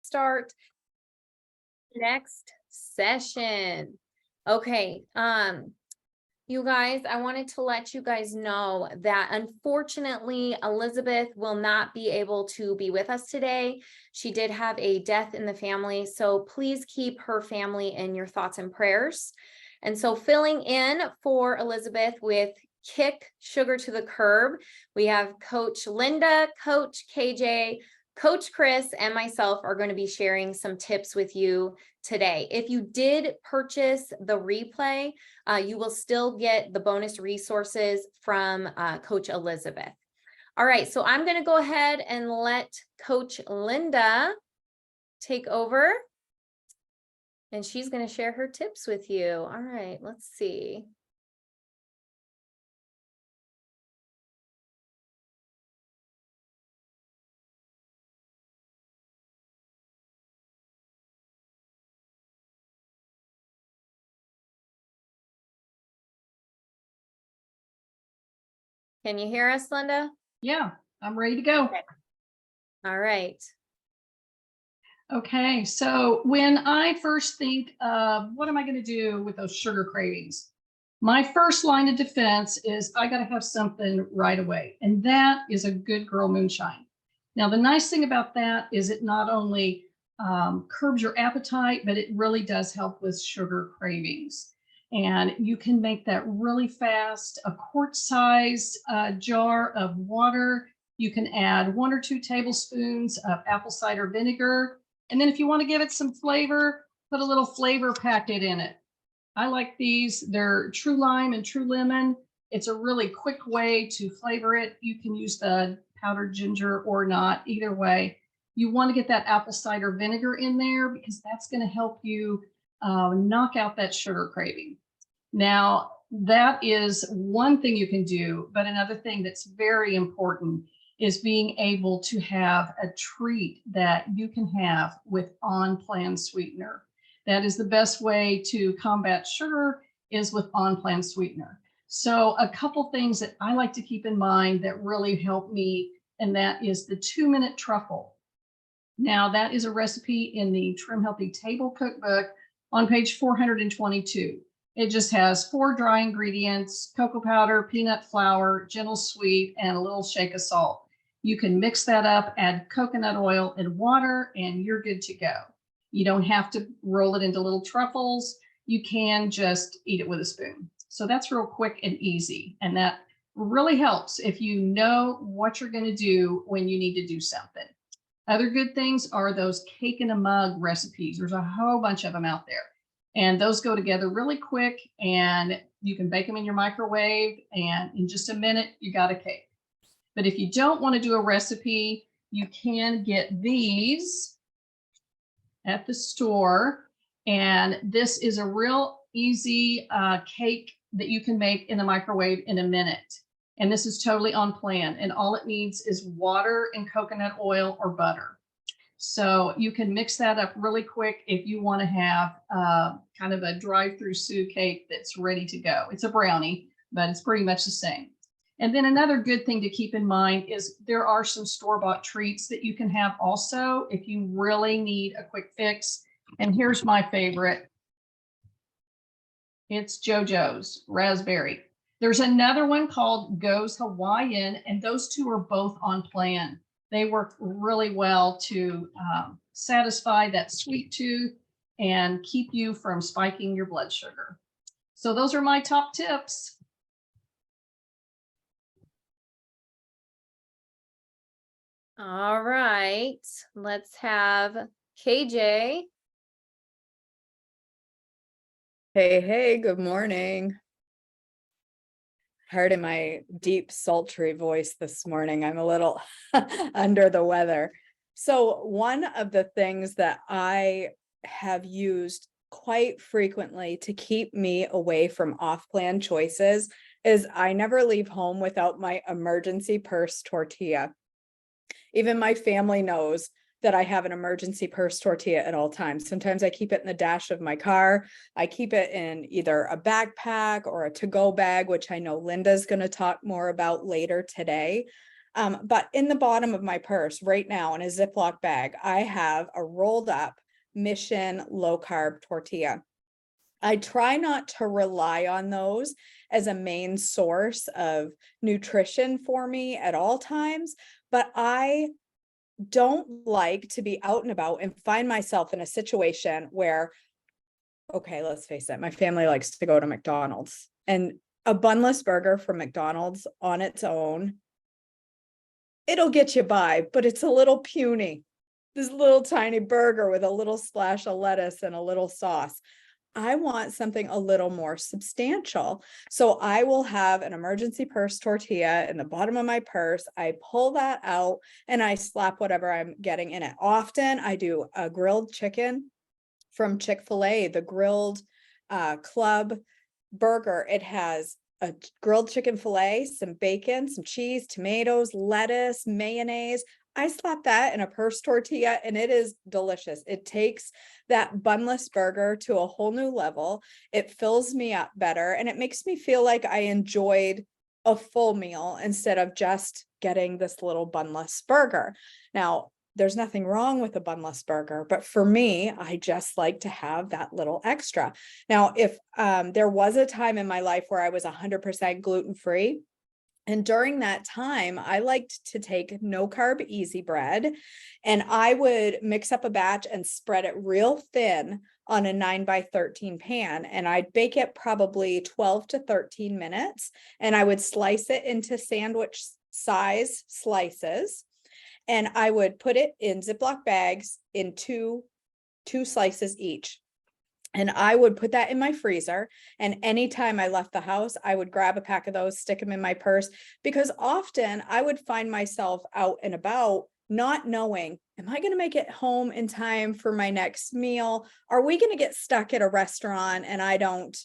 start next session. Okay, you guys, I wanted to let you guys know that unfortunately, Elizabeth will not be able to be with us today. She did have a death in the family, so please keep her family in your thoughts and prayers. And so filling in for Elizabeth with Kick Sugar to the Curb, we have Coach Linda, Coach KJ, Coach Chris, and myself are going to be sharing some tips with you today. If you did purchase the replay, you will still get the bonus resources from Coach Elizabeth. All right, so I'm going to go ahead and let Coach Linda take over, and she's going to share her tips with you. All right, let's see. Can you hear us, Linda? Yeah, I'm ready to go. Okay. All right. Okay, so when I first think of what am I going to do with those sugar cravings, my first line of defense is I got to have something right away, and that is a Good Girl moonshine. Now, the nice thing about that is it not only curbs your appetite, but it really does help with sugar cravings. And you can make that really fast. A quart-sized jar of water. You can add 1 or 2 tablespoons of apple cider vinegar. And then if you want to give it some flavor, put a little flavor packet in it. I like these. They're true lime and true lemon. It's a really quick way to flavor it. You can use the powdered ginger or not. Either way, you want to get that apple cider vinegar in there because that's going to help you knock out that sugar craving. Now, that is one thing you can do, but another thing that's very important is being able to have a treat that you can have with on-plan sweetener. That is the best way to combat sugar is with on-plan sweetener. So a couple things that I like to keep in mind that really help me, and that is the 2-minute truffle. Now that is a recipe in the Trim Healthy Table Cookbook on page 422. It just has 4 dry ingredients: cocoa powder, peanut flour, gentle sweet, and a little shake of salt. You can mix that up, add coconut oil and water, and you're good to go. You don't have to roll it into little truffles. You can just eat it with a spoon. So that's real quick and easy. And that really helps if you know what you're going to do when you need to do something. Other good things are those cake in a mug recipes. There's a whole bunch of them out there. And those go together really quick, and you can bake them in your microwave, and in just a minute, you got a cake. But if you don't want to do a recipe, you can get these at the store. And this is a real easy cake that you can make in the microwave in a minute. And this is totally on plan. And all it needs is water and coconut oil or butter. So you can mix that up really quick if you want to have kind of a drive-through Sue cake that's ready to go. It's a brownie, but it's pretty much the same. And then another good thing to keep in mind is there are some store-bought treats that you can have also if you really need a quick fix. And here's my favorite. It's JoJo's raspberry. There's another one called Go's Hawaiian, and those two are both on plan. They work really well to satisfy that sweet tooth and keep you from spiking your blood sugar. So those are my top tips. All right, let's have KJ. Hey, good morning. Heard in my deep, sultry voice this morning, I'm a little under the weather. So one of the things that I have used quite frequently to keep me away from off-plan choices is I never leave home without my emergency purse tortilla. Even my family knows that I have an emergency purse tortilla at all times. Sometimes I keep it in the dash of my car. I keep it in either a backpack or a to-go bag, which I know Linda's going to talk more about later today. But in the bottom of my purse right now in a Ziploc bag, I have a rolled up Mission low carb tortilla. I try not to rely on those as a main source of nutrition for me at all times, but I don't like to be out and about and find myself in a situation where, okay, let's face it, my family likes to go to McDonald's, and a bunless burger from McDonald's on its own, it'll get you by, but it's a little puny. This little tiny burger with a little splash of lettuce and a little sauce. I want something a little more substantial. So I will have an emergency purse tortilla in the bottom of my purse. I pull that out and I slap whatever I'm getting in it. Often I do a grilled chicken from Chick-fil-A, the grilled club burger. It has a grilled chicken fillet, some bacon, some cheese, tomatoes, lettuce, mayonnaise. I slap that in a purse tortilla and it is delicious. It takes that bunless burger to a whole new level. It fills me up better and it makes me feel like I enjoyed a full meal instead of just getting this little bunless burger. Now, there's nothing wrong with a bunless burger, but for me, I just like to have that little extra. Now, if there was a time in my life where I was 100% gluten-free, and during that time, I liked to take no carb easy bread and I would mix up a batch and spread it real thin on a 9x13 pan. And I'd bake it probably 12 to 13 minutes. And I would slice it into sandwich size slices. And I would put it in Ziploc bags in two slices each. And I would put that in my freezer. And anytime I left the house, I would grab a pack of those, stick them in my purse, because often I would find myself out and about not knowing, am I going to make it home in time for my next meal? Are we going to get stuck at a restaurant and I don't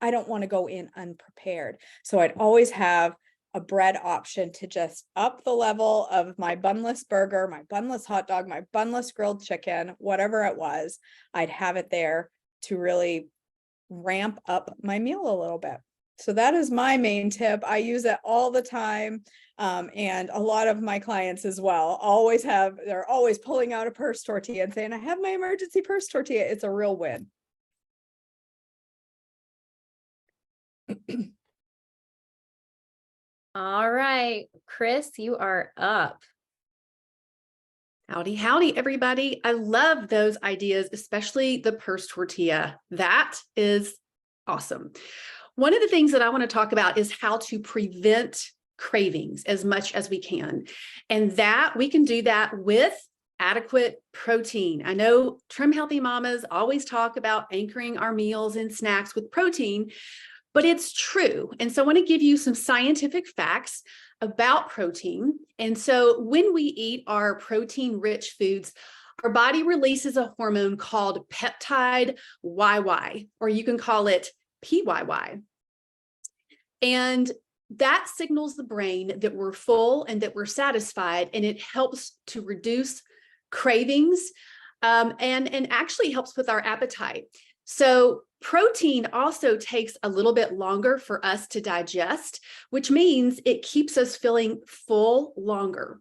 want to go in unprepared? So I'd always have a bread option to just up the level of my bunless burger, my bunless hot dog, my bunless grilled chicken, whatever it was. I'd have it there to really ramp up my meal a little bit. So that is my main tip. I use it all the time. And a lot of my clients as well they're always pulling out a purse tortilla and saying, I have my emergency purse tortilla. It's a real win. All right, Chris, you are up. Howdy, howdy, everybody. I love those ideas, especially the purse tortilla. That is awesome. One of the things that I want to talk about is how to prevent cravings as much as we can. And that we can do that with adequate protein. I know Trim Healthy Mamas always talk about anchoring our meals and snacks with protein, but it's true. And so I want to give you some scientific facts about protein. And so when we eat our protein-rich foods, our body releases a hormone called peptide YY, or you can call it PYY. And that signals the brain that we're full and that we're satisfied, and it helps to reduce cravings and actually helps with our appetite. So protein also takes a little bit longer for us to digest, which means it keeps us feeling full longer.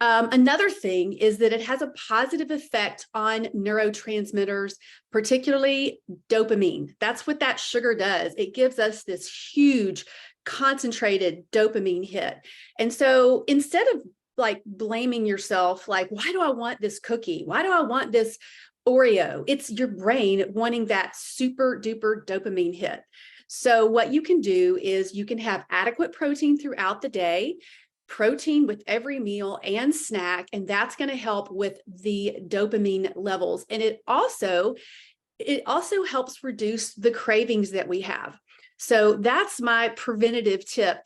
Another thing is that it has a positive effect on neurotransmitters, particularly dopamine. That's what that sugar does. It gives us this huge concentrated dopamine hit. And so instead of like blaming yourself, like, why do I want this cookie? Why do I want this Oreo? It's your brain wanting that super duper dopamine hit. So what you can do is you can have adequate protein throughout the day, protein with every meal and snack, and that's going to help with the dopamine levels. And it also helps reduce the cravings that we have. So that's my preventative tip.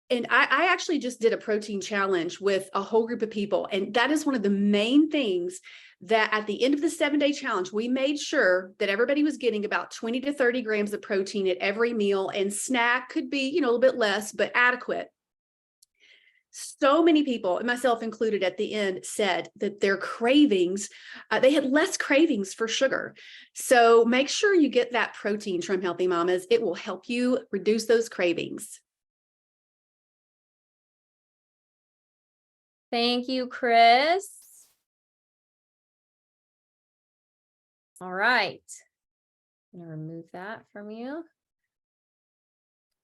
And I actually just did a protein challenge with a whole group of people. And that is one of the main things that at the end of the 7-day challenge, we made sure that everybody was getting about 20 to 30 grams of protein at every meal, and snack could be, a little bit less, but adequate. So many people, and myself included at the end, said that their cravings, they had less cravings for sugar. So make sure you get that protein, Trim Healthy Mamas. It will help you reduce those cravings. Thank you, Chris. All right. I'm gonna remove that from you.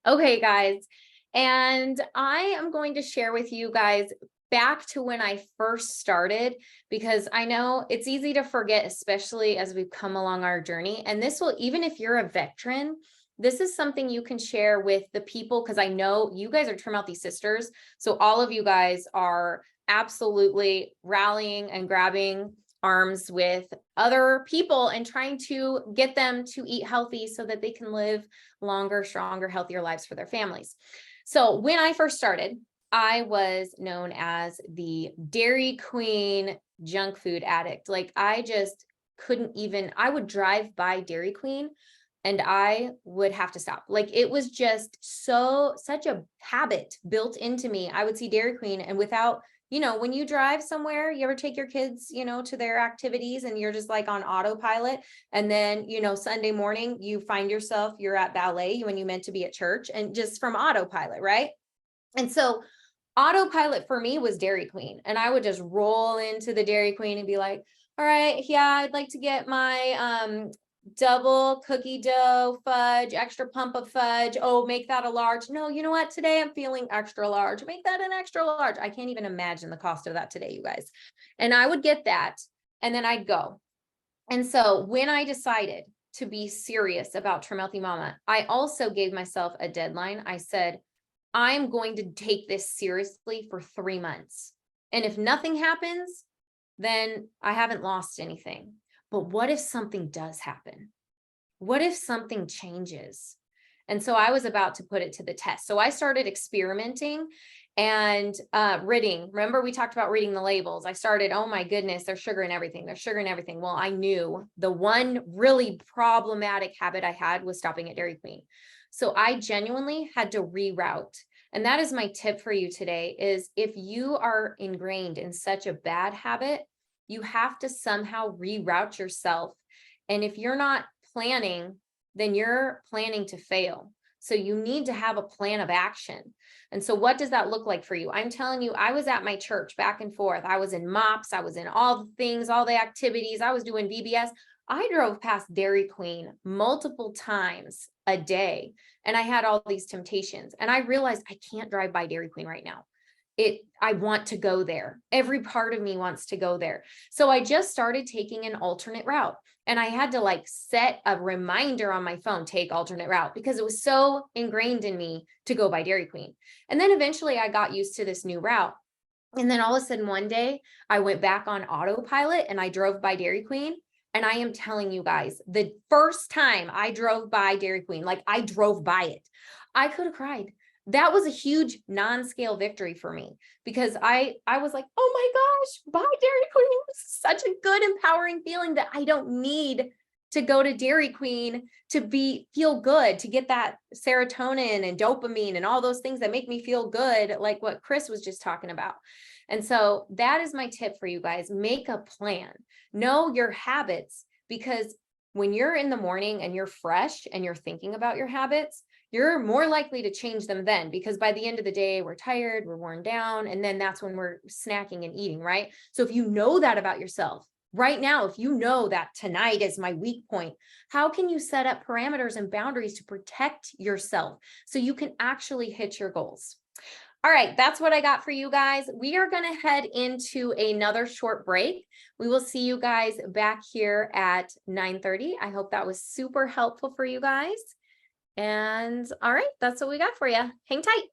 Okay, guys. And I am going to share with you guys back to when I first started, because I know it's easy to forget, especially as we've come along our journey. And this will, even if you're a veteran, this is something you can share with the people, because I know you guys are Trim Healthy Sisters. So all of you guys are absolutely rallying and grabbing arms with other people and trying to get them to eat healthy so that they can live longer, stronger, healthier lives for their families. So when I first started, I was known as the Dairy Queen junk food addict. Like, I just couldn't even, I would drive by Dairy Queen and I would have to stop. Like, it was just such a habit built into me. I would see Dairy Queen, and without, when you drive somewhere, you ever take your kids, to their activities and you're just like on autopilot. And then, Sunday morning, you find yourself, you're at ballet when you meant to be at church, and just from autopilot, right? And so autopilot for me was Dairy Queen. And I would just roll into the Dairy Queen and be like, all right, yeah, I'd like to get my double cookie dough fudge, extra pump of fudge. Oh, make that a large. No, you know what? Today I'm feeling extra large. Make that an extra large. I can't even imagine the cost of that today, you guys. And I would get that, and then I'd go. And so when I decided to be serious about Trim Healthy Mama, I also gave myself a deadline. I said, I'm going to take this seriously for 3 months. And if nothing happens, then I haven't lost anything. But what if something does happen? What if something changes? And so I was about to put it to the test. So I started experimenting and reading. Remember, we talked about reading the labels. I started, oh my goodness, there's sugar in everything. There's sugar in everything. Well, I knew the one really problematic habit I had was stopping at Dairy Queen. So I genuinely had to reroute. And that is my tip for you today, is if you are ingrained in such a bad habit, you have to somehow reroute yourself. And if you're not planning, then you're planning to fail. So you need to have a plan of action. And so what does that look like for you? I'm telling you, I was at my church back and forth. I was in MOPS. I was in all the things, all the activities. I was doing VBS. I drove past Dairy Queen multiple times a day, and I had all these temptations. And I realized I can't drive by Dairy Queen right now. I want to go there. Every part of me wants to go there. So I just started taking an alternate route, and I had to set a reminder on my phone, take alternate route, because it was so ingrained in me to go by Dairy Queen. And then eventually I got used to this new route. And then all of a sudden one day I went back on autopilot and I drove by Dairy Queen. And I am telling you guys, the first time I drove by Dairy Queen, I drove by it, I could have cried. That was a huge non-scale victory for me, because I was like, oh my gosh, buy Dairy Queen. It's such a good, empowering feeling that I don't need to go to Dairy Queen to feel good, to get that serotonin and dopamine and all those things that make me feel good, like what Chris was just talking about. And so that is my tip for you guys. Make a plan. Know your habits, because when you're in the morning and you're fresh and you're thinking about your habits, you're more likely to change them then, because by the end of the day, we're tired, we're worn down, and then that's when we're snacking and eating, right? So if you know that about yourself right now, if you know that tonight is my weak point, how can you set up parameters and boundaries to protect yourself so you can actually hit your goals? All right, that's what I got for you guys. We are going to head into another short break. We will see you guys back here at 9:30. I hope that was super helpful for you guys. And all right, that's what we got for you. Hang tight.